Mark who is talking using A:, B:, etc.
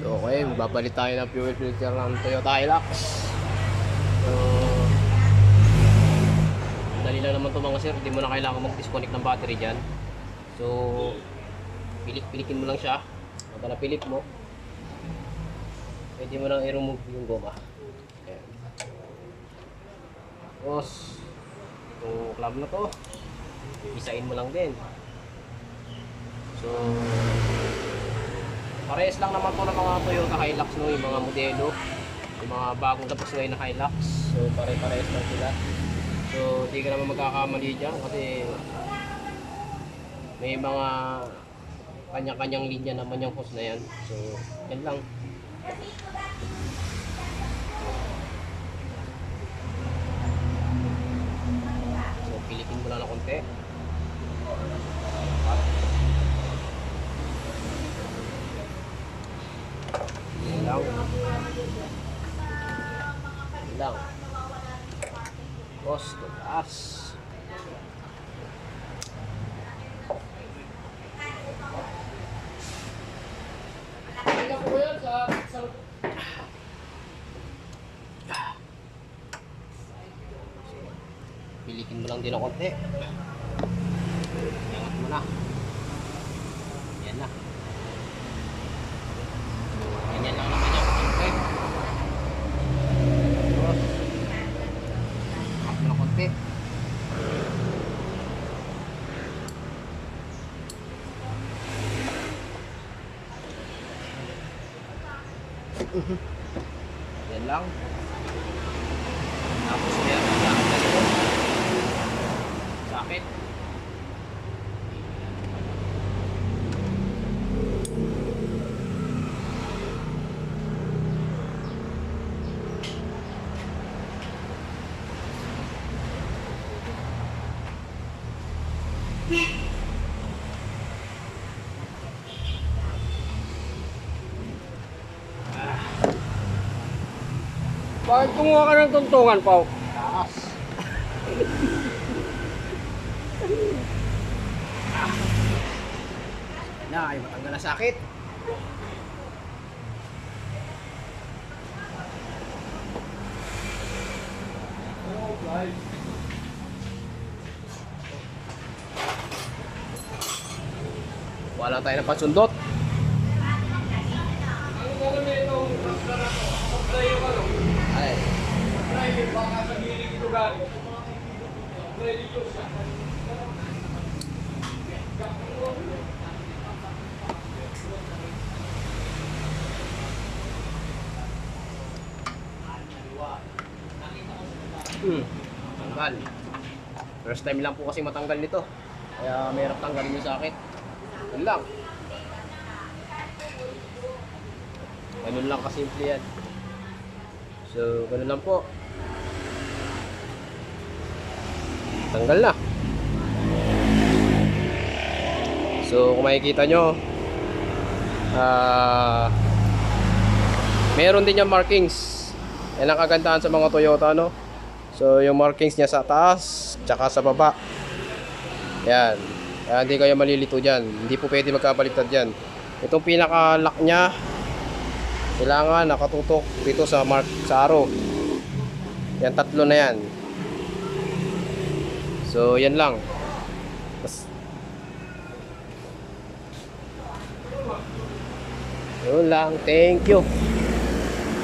A: Okay, magbabalit tayo ng fuel filter ng Toyota Hilux. So, dali lang naman to mga sir, hindi mo na kailangan mag-disconnect ng battery dyan. So, pilikin mo lang siya. Pagka napilit mo, pwede mo lang i-remove yung goma. Ayan. Tapos, itong club na to, isain mo lang din. So, parehas lang naman po ng mga Toyota Hilux, no? Yung mga modelo, yung mga bagong tapos ngayon na Hilux. So parehas lang sila. So hindi ka naman magkakamali dyan kasi may mga kanya-kanyang linya naman yung hose na yan. So yan lang. So pilitin mo lang na konti. Lang. Lang. Tapos, taas. Pilitin mo lang din ang konti. Iangat mo na. Yan na. Ganyan lang naman yung konti. Tapos, iangat mo na konti. Yan lang. Tapos meron na lang ganito. Sakit.
B: Bakit kumuha ka ng tuntungan, Pao?
A: Taas. Na, ay matanggal na sakit. Wala tayo ng pansundot. Ay. Tanggal. First time lang po kasi matanggal nito. Kaya mahirap tanggalin yung sakit. Yun lang. Ganun lang kasimple yan. So, ganun lang po. Tanggal na. So, kung makikita nyo, meron din yung markings. Yan ang kagandahan sa mga Toyota, no? So, yung markings niya sa taas, tsaka sa baba. Yan. Kaya hindi kayo malilito dyan. Hindi po pwede magkabaliktad dyan. Itong pinaka-lock niya, kailangan nakatutok dito sa mark sa arrow. Yan, tatlo na yan. So yan lang. Yun lang. Thank you.